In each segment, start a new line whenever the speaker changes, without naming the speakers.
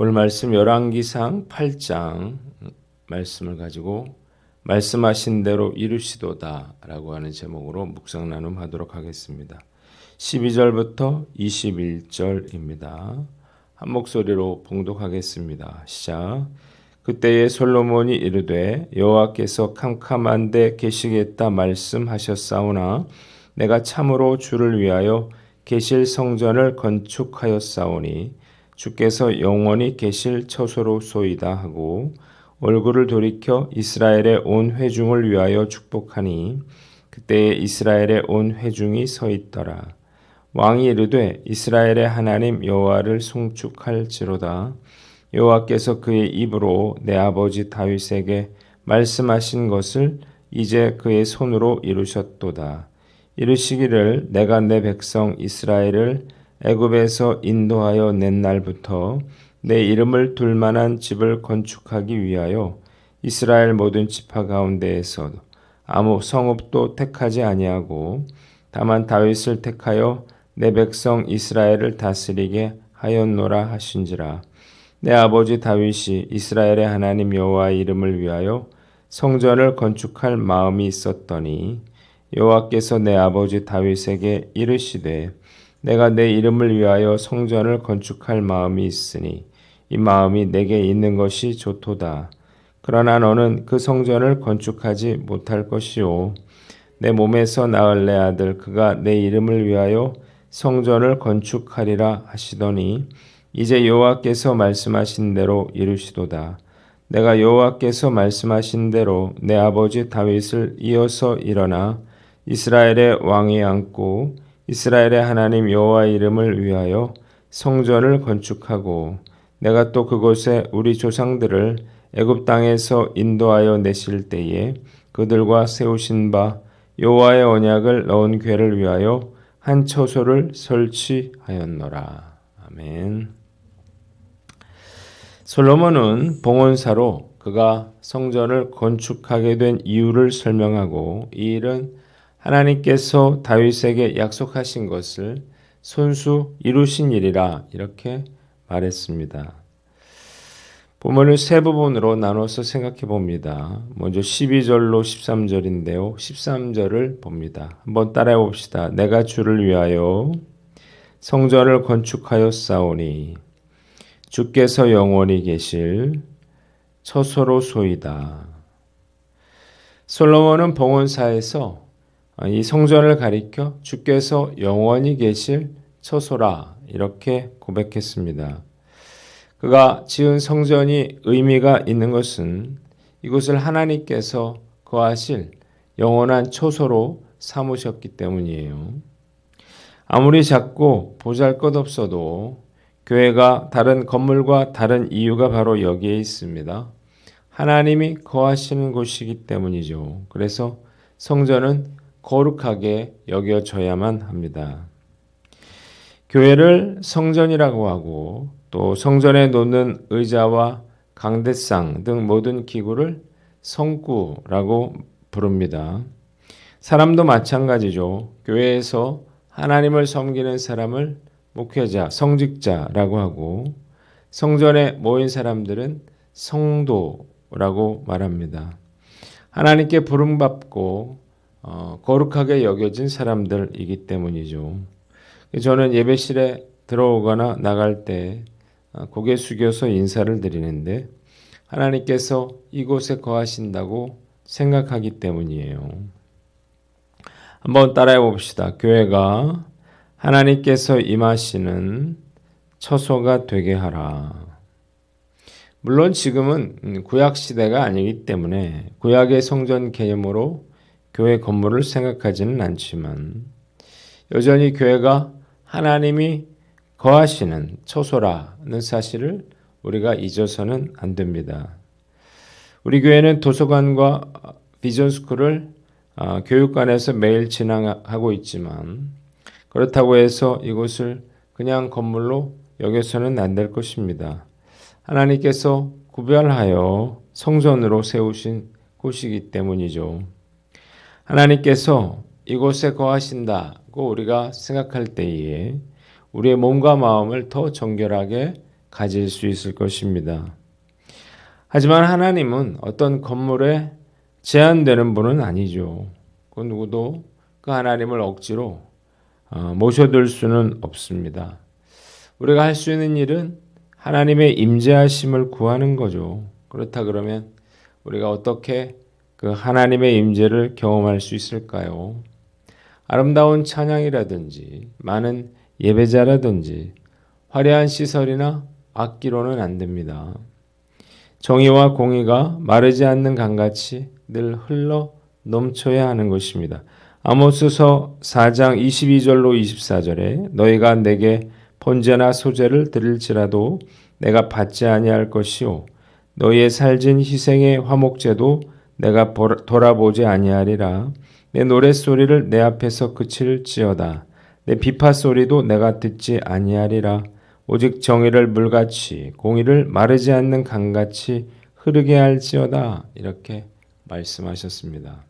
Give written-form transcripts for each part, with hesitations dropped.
오늘 말씀 열왕기상 8장 말씀을 가지고 말씀하신 대로 이루시도다 라고 하는 제목으로 묵상 나눔하도록 하겠습니다. 12절부터 21절입니다. 한 목소리로 봉독하겠습니다. 시작. 그때에 솔로몬이 이르되 여호와께서 캄캄한 데 계시겠다 말씀하셨사오나 내가 참으로 주를 위하여 계실 성전을 건축하였사오니 주께서 영원히 계실 처소로소이다 하고 얼굴을 돌이켜 이스라엘의 온 회중을 위하여 축복하니 그때에 이스라엘의 온 회중이 서 있더라. 왕이 이르되 이스라엘의 하나님 여호와를 송축할지로다. 여호와께서 그의 입으로 내 아버지 다윗에게 말씀하신 것을 이제 그의 손으로 이루셨도다. 이르시기를 내가 내 백성 이스라엘을 애굽에서 인도하여 낸 날부터 내 이름을 둘 만한 집을 건축하기 위하여 이스라엘 모든 지파 가운데에서 아무 성읍도 택하지 아니하고 다만 다윗을 택하여 내 백성 이스라엘을 다스리게 하였노라 하신지라. 내 아버지 다윗이 이스라엘의 하나님 여호와의 이름을 위하여 성전을 건축할 마음이 있었더니 여호와께서 내 아버지 다윗에게 이르시되 내가 내 이름을 위하여 성전을 건축할 마음이 있으니 이 마음이 내게 있는 것이 좋도다. 그러나 너는 그 성전을 건축하지 못할 것이요 내 몸에서 낳을 내 아들 그가 내 이름을 위하여 성전을 건축하리라 하시더니 이제 여호와께서 말씀하신 대로 이루시도다. 내가 여호와께서 말씀하신 대로 내 아버지 다윗을 이어서 일어나 이스라엘의 왕이 앉고 이스라엘의 하나님 여호와의 이름을 위하여 성전을 건축하고 내가 또 그곳에 우리 조상들을 애굽 땅에서 인도하여 내실 때에 그들과 세우신 바 여호와의 언약을 넣은 궤를 위하여 한 처소를 설치하였노라. 아멘. 솔로몬은 봉헌사로 그가 성전을 건축하게 된 이유를 설명하고 이 일은 하나님께서 다윗에게 약속하신 것을 손수 이루신 일이라 이렇게 말했습니다. 본문을 세 부분으로 나눠서 생각해 봅니다. 먼저 12절로 13절인데요. 13절을 봅니다. 한번 따라해 봅시다. 내가 주를 위하여 성전을 건축하였사오니 주께서 영원히 계실 처소로소이다. 솔로몬은 봉헌사에서 이 성전을 가리켜 주께서 영원히 계실 처소라 이렇게 고백했습니다. 그가 지은 성전이 의미가 있는 것은 이곳을 하나님께서 거하실 영원한 처소로 삼으셨기 때문이에요. 아무리 작고 보잘것없어도 교회가 다른 건물과 다른 이유가 바로 여기에 있습니다. 하나님이 거하시는 곳이기 때문이죠. 그래서 성전은 거룩하게 여겨져야만 합니다. 교회를 성전이라고 하고 또 성전에 놓는 의자와 강대상 등 모든 기구를 성구라고 부릅니다. 사람도 마찬가지죠. 교회에서 하나님을 섬기는 사람을 목회자, 성직자라고 하고 성전에 모인 사람들은 성도라고 말합니다. 하나님께 부름받고 거룩하게 여겨진 사람들이기 때문이죠. 저는 예배실에 들어오거나 나갈 때 고개 숙여서 인사를 드리는데 하나님께서 이곳에 거하신다고 생각하기 때문이에요. 한번 따라해 봅시다. 교회가 하나님께서 임하시는 처소가 되게 하라. 물론 지금은 구약 시대가 아니기 때문에 구약의 성전 개념으로 교회 건물을 생각하지는 않지만 여전히 교회가 하나님이 거하시는 처소라는 사실을 우리가 잊어서는 안 됩니다. 우리 교회는 도서관과 비전스쿨을 교육관에서 매일 진행하고 있지만 그렇다고 해서 이곳을 그냥 건물로 여겨서는 안 될 것입니다. 하나님께서 구별하여 성전으로 세우신 곳이기 때문이죠. 하나님께서 이곳에 거하신다고 우리가 생각할 때에 우리의 몸과 마음을 더 정결하게 가질 수 있을 것입니다. 하지만 하나님은 어떤 건물에 제한되는 분은 아니죠. 그 누구도 그 하나님을 억지로 모셔둘 수는 없습니다. 우리가 할 수 있는 일은 하나님의 임재하심을 구하는 거죠. 그렇다 그러면 우리가 어떻게 그 하나님의 임재를 경험할 수 있을까요? 아름다운 찬양이라든지 많은 예배자라든지 화려한 시설이나 악기로는 안 됩니다. 정의와 공의가 마르지 않는 강같이 늘 흘러 넘쳐야 하는 것입니다. 아모스서 4장 22절로 24절에 너희가 내게 번제나 소제를 드릴지라도 내가 받지 아니할 것이요 너희의 살진 희생의 화목제도 내가 돌아보지 아니하리라. 내 노랫소리를 내 앞에서 그칠지어다. 내 비파 소리도 내가 듣지 아니하리라. 오직 정의를 물같이 공의를 마르지 않는 강같이 흐르게 할지어다. 이렇게 말씀하셨습니다.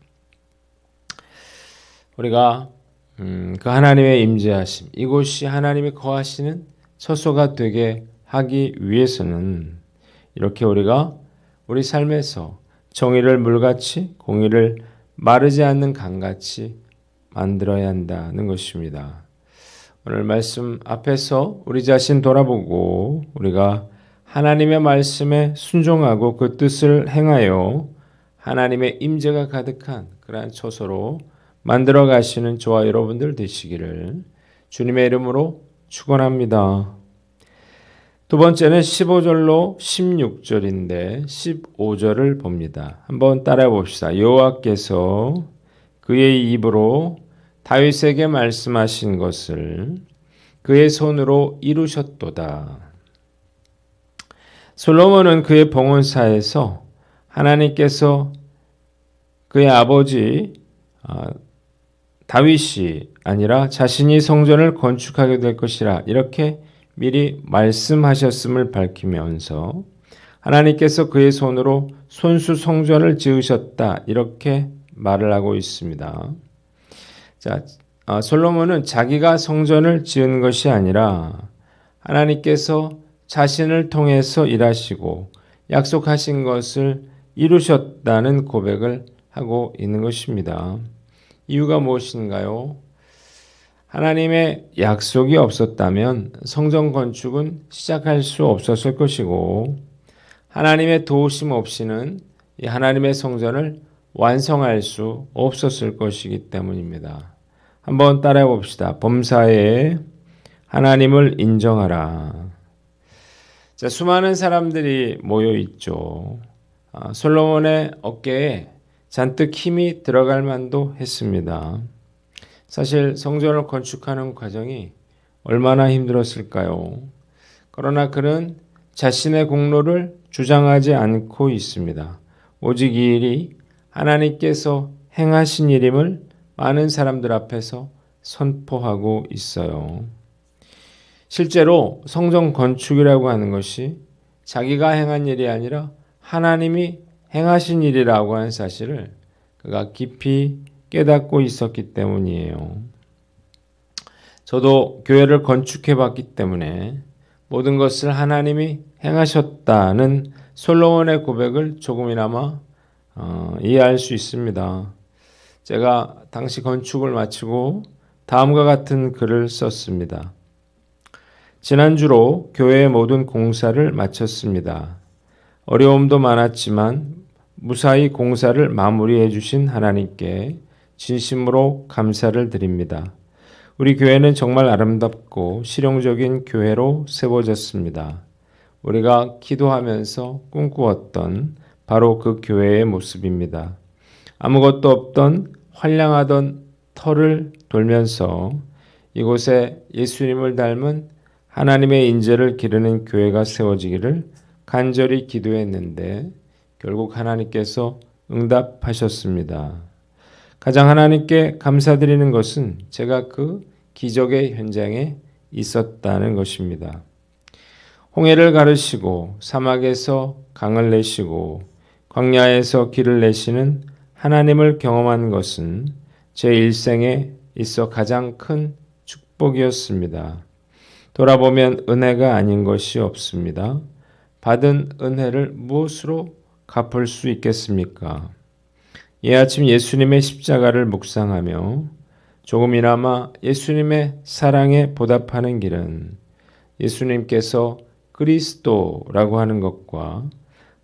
우리가 그 하나님의 임재하심, 이곳이 하나님이 거하시는 처소가 되게 하기 위해서는 이렇게 우리가 우리 삶에서 정의를 물같이 공의를 마르지 않는 강같이 만들어야 한다는 것입니다. 오늘 말씀 앞에서 우리 자신 돌아보고 우리가 하나님의 말씀에 순종하고 그 뜻을 행하여 하나님의 임재가 가득한 그러한 처소로 만들어 가시는 저와 여러분들 되시기를 주님의 이름으로 축원합니다. 두 번째는 15절로 16절인데 15절을 봅니다. 한번 따라해 봅시다. 여호와께서 그의 입으로 다윗에게 말씀하신 것을 그의 손으로 이루셨도다. 솔로몬은 그의 봉헌사에서 하나님께서 그의 아버지 다윗이 아니라 자신이 성전을 건축하게 될 것이라 이렇게 미리 말씀하셨음을 밝히면서 하나님께서 그의 손으로 손수 성전을 지으셨다 이렇게 말을 하고 있습니다. 자, 솔로몬은 자기가 성전을 지은 것이 아니라 하나님께서 자신을 통해서 일하시고 약속하신 것을 이루셨다는 고백을 하고 있는 것입니다. 이유가 무엇인가요? 하나님의 약속이 없었다면 성전 건축은 시작할 수 없었을 것이고 하나님의 도우심 없이는 이 하나님의 성전을 완성할 수 없었을 것이기 때문입니다. 한번 따라해 봅시다. 범사에 하나님을 인정하라. 자, 수많은 사람들이 모여 있죠. 솔로몬의 어깨에 잔뜩 힘이 들어갈 만도 했습니다. 사실 성전을 건축하는 과정이 얼마나 힘들었을까요? 그러나 그는 자신의 공로를 주장하지 않고 있습니다. 오직 이 일이 하나님께서 행하신 일임을 많은 사람들 앞에서 선포하고 있어요. 실제로 성전 건축이라고 하는 것이 자기가 행한 일이 아니라 하나님이 행하신 일이라고 하는 사실을 그가 깊이 깨닫고 있었기 때문이에요. 저도 교회를 건축해 봤기 때문에 모든 것을 하나님이 행하셨다는 솔로몬의 고백을 조금이나마 이해할 수 있습니다. 제가 당시 건축을 마치고 다음과 같은 글을 썼습니다. 지난주로 교회의 모든 공사를 마쳤습니다. 어려움도 많았지만 무사히 공사를 마무리해 주신 하나님께 진심으로 감사를 드립니다. 우리 교회는 정말 아름답고 실용적인 교회로 세워졌습니다. 우리가 기도하면서 꿈꾸었던 바로 그 교회의 모습입니다. 아무것도 없던 환량하던 터를 돌면서 이곳에 예수님을 닮은 하나님의 인재를 기르는 교회가 세워지기를 간절히 기도했는데 결국 하나님께서 응답하셨습니다. 가장 하나님께 감사드리는 것은 제가 그 기적의 현장에 있었다는 것입니다. 홍해를 가르시고 사막에서 강을 내시고 광야에서 길을 내시는 하나님을 경험한 것은 제 일생에 있어 가장 큰 축복이었습니다. 돌아보면 은혜가 아닌 것이 없습니다. 받은 은혜를 무엇으로 갚을 수 있겠습니까? 이 아침 예수님의 십자가를 묵상하며 조금이나마 예수님의 사랑에 보답하는 길은 예수님께서 그리스도라고 하는 것과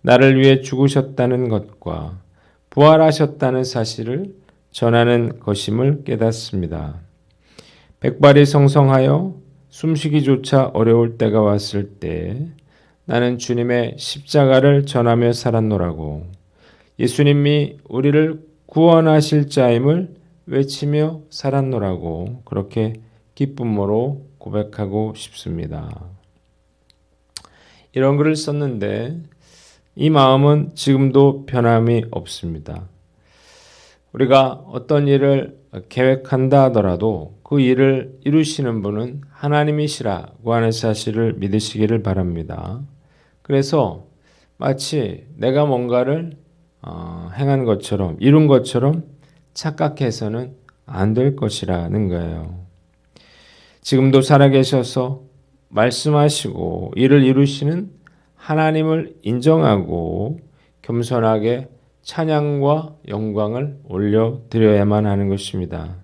나를 위해 죽으셨다는 것과 부활하셨다는 사실을 전하는 것임을 깨닫습니다. 백발이 성성하여 숨쉬기조차 어려울 때가 왔을 때 나는 주님의 십자가를 전하며 살았노라고 예수님이 우리를 구원하실 자임을 외치며 살았노라고 그렇게 기쁨으로 고백하고 싶습니다. 이런 글을 썼는데 이 마음은 지금도 변함이 없습니다. 우리가 어떤 일을 계획한다 하더라도 그 일을 이루시는 분은 하나님이시라고 하는 사실을 믿으시기를 바랍니다. 그래서 마치 내가 뭔가를 행한 것처럼 이룬 것처럼 착각해서는 안 될 것이라는 거예요. 지금도 살아계셔서 말씀하시고 일을 이루시는 하나님을 인정하고 겸손하게 찬양과 영광을 올려드려야만 하는 것입니다.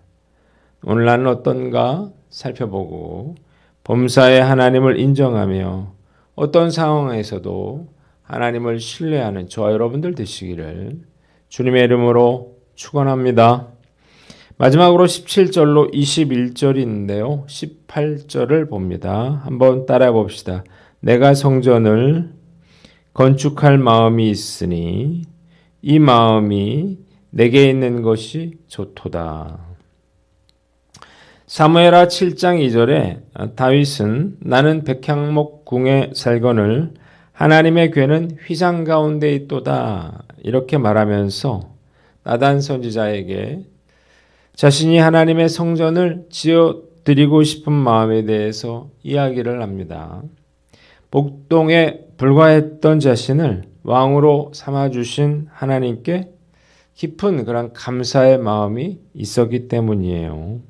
오늘 나는 어떤가 살펴보고 범사에 하나님을 인정하며 어떤 상황에서도 하나님을 신뢰하는 저와 여러분들 되시기를 주님의 이름으로 축원합니다. 마지막으로 17절로 21절이 있는데요. 18절을 봅니다. 한번 따라해 봅시다. 내가 성전을 건축할 마음이 있으니 이 마음이 내게 있는 것이 좋도다. 사무엘하 7장 2절에 다윗은 나는 백향목 궁에 살거늘 하나님의 궤는 휘장 가운데 있도다 이렇게 말하면서 나단 선지자에게 자신이 하나님의 성전을 지어드리고 싶은 마음에 대해서 이야기를 합니다. 복동에 불과했던 자신을 왕으로 삼아주신 하나님께 깊은 그런 감사의 마음이 있었기 때문이에요.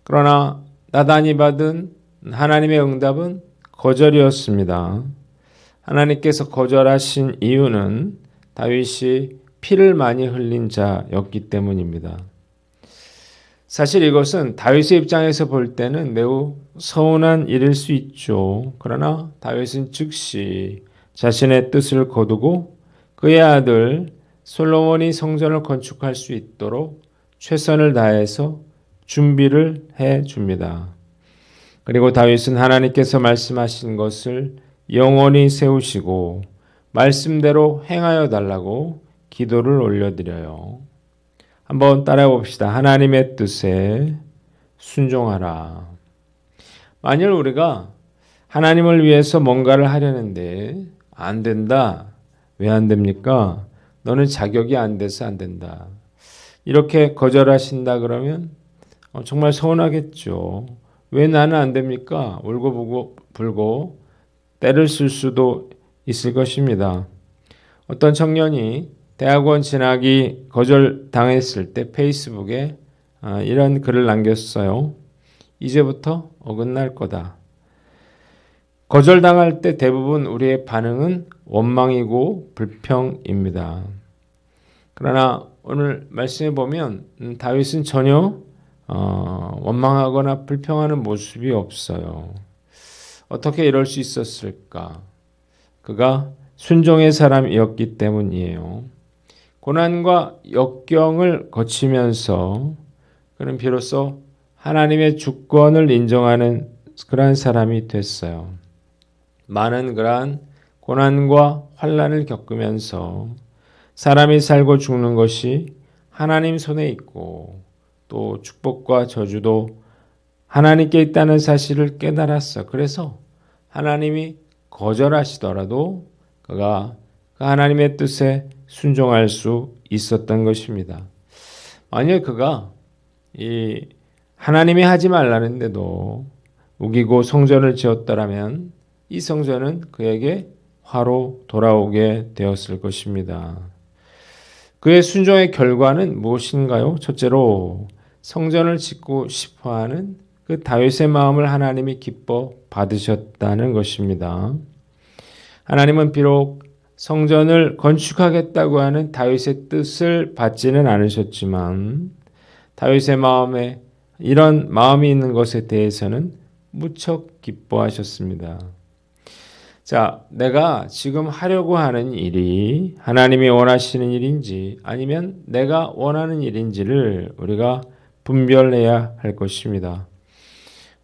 그러나 나단이 받은 하나님의 응답은 거절이었습니다. 하나님께서 거절하신 이유는 다윗이 피를 많이 흘린 자였기 때문입니다. 사실 이것은 다윗의 입장에서 볼 때는 매우 서운한 일일 수 있죠. 그러나 다윗은 즉시 자신의 뜻을 거두고 그의 아들 솔로몬이 성전을 건축할 수 있도록 최선을 다해서 준비를 해 줍니다. 그리고 다윗은 하나님께서 말씀하신 것을 영원히 세우시고 말씀대로 행하여 달라고 기도를 올려드려요. 한번 따라해 봅시다. 하나님의 뜻에 순종하라. 만일 우리가 하나님을 위해서 뭔가를 하려는데 안 된다. 왜 안 됩니까? 너는 자격이 안 돼서 안 된다. 이렇게 거절하신다 그러면 정말 서운하겠죠. 왜 나는 안 됩니까? 울고 불고 때를 쓸 수도 있을 것입니다. 어떤 청년이 대학원 진학이 거절당했을 때 페이스북에 이런 글을 남겼어요. 이제부터 어긋날 거다. 거절당할 때 대부분 우리의 반응은 원망이고 불평입니다. 그러나 오늘 말씀해 보면 다윗은 전혀 원망하거나 불평하는 모습이 없어요. 어떻게 이럴 수 있었을까? 그가 순종의 사람이었기 때문이에요. 고난과 역경을 거치면서 그는 비로소 하나님의 주권을 인정하는 그러한 사람이 됐어요. 많은 그러한 고난과 환난을 겪으면서 사람이 살고 죽는 것이 하나님 손에 있고 또 축복과 저주도 하나님께 있다는 사실을 깨달았어. 그래서 하나님이 거절하시더라도 그가 그 하나님의 뜻에 순종할 수 있었던 것입니다. 만약 그가 이 하나님이 하지 말라는데도 우기고 성전을 지었더라면 이 성전은 그에게 화로 돌아오게 되었을 것입니다. 그의 순종의 결과는 무엇인가요? 첫째로 성전을 짓고 싶어하는 그 다윗의 마음을 하나님이 기뻐 받으셨다는 것입니다. 하나님은 비록 성전을 건축하겠다고 하는 다윗의 뜻을 받지는 않으셨지만 다윗의 마음에 이런 마음이 있는 것에 대해서는 무척 기뻐하셨습니다. 자, 내가 지금 하려고 하는 일이 하나님이 원하시는 일인지 아니면 내가 원하는 일인지를 우리가 분별해야 할 것입니다.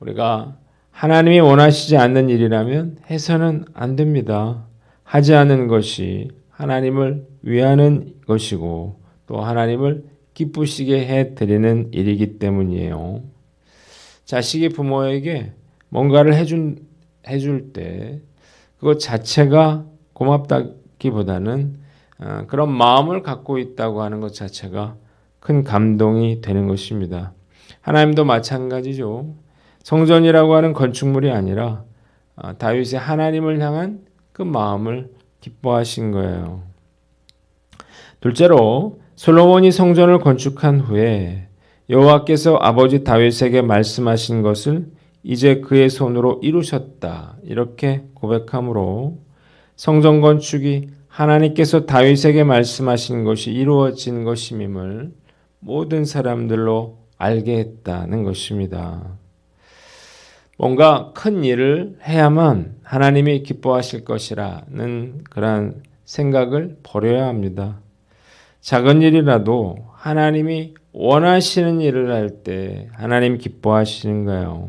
우리가 하나님이 원하시지 않는 일이라면 해서는 안 됩니다. 하지 않는 것이 하나님을 위하는 것이고 또 하나님을 기쁘시게 해드리는 일이기 때문이에요. 자식이 부모에게 뭔가를 해줄 때 그것 자체가 고맙다기보다는 그런 마음을 갖고 있다고 하는 것 자체가 큰 감동이 되는 것입니다. 하나님도 마찬가지죠. 성전이라고 하는 건축물이 아니라 다윗의 하나님을 향한 그 마음을 기뻐하신 거예요. 둘째로 솔로몬이 성전을 건축한 후에 여호와께서 아버지 다윗에게 말씀하신 것을 이제 그의 손으로 이루셨다. 이렇게 고백하므로 성전 건축이 하나님께서 다윗에게 말씀하신 것이 이루어진 것임을 모든 사람들로 알게 했다는 것입니다. 뭔가 큰 일을 해야만 하나님이 기뻐하실 것이라는 그런 생각을 버려야 합니다. 작은 일이라도 하나님이 원하시는 일을 할 때 하나님 기뻐하시는 거예요.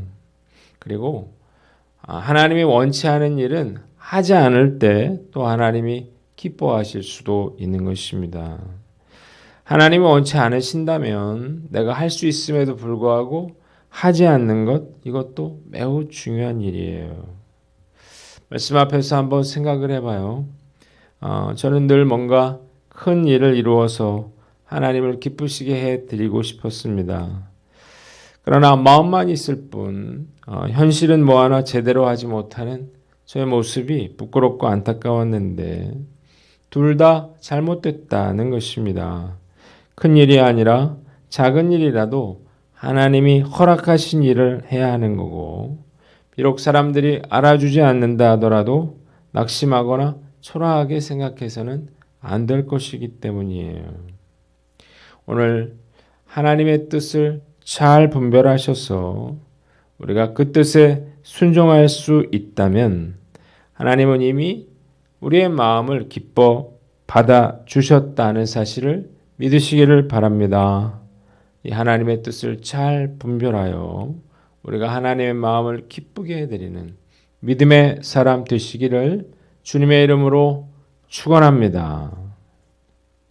그리고 하나님이 원치 않은 일은 하지 않을 때 또 하나님이 기뻐하실 수도 있는 것입니다. 하나님이 원치 않으신다면 내가 할 수 있음에도 불구하고 하지 않는 것, 이것도 매우 중요한 일이에요. 말씀 앞에서 한번 생각을 해봐요. 저는 늘 뭔가 큰 일을 이루어서 하나님을 기쁘시게 해드리고 싶었습니다. 그러나 마음만 있을 뿐 현실은 뭐 하나 제대로 하지 못하는 저의 모습이 부끄럽고 안타까웠는데 둘 다 잘못됐다는 것입니다. 큰 일이 아니라 작은 일이라도 하나님이 허락하신 일을 해야 하는 거고 비록 사람들이 알아주지 않는다 하더라도 낙심하거나 초라하게 생각해서는 안 될 것이기 때문이에요. 오늘 하나님의 뜻을 잘 분별하셔서 우리가 그 뜻에 순종할 수 있다면 하나님은 이미 우리의 마음을 기뻐 받아주셨다는 사실을 믿으시기를 바랍니다. 이 하나님의 뜻을 잘 분별하여 우리가 하나님의 마음을 기쁘게 해드리는 믿음의 사람 되시기를 주님의 이름으로 축원합니다.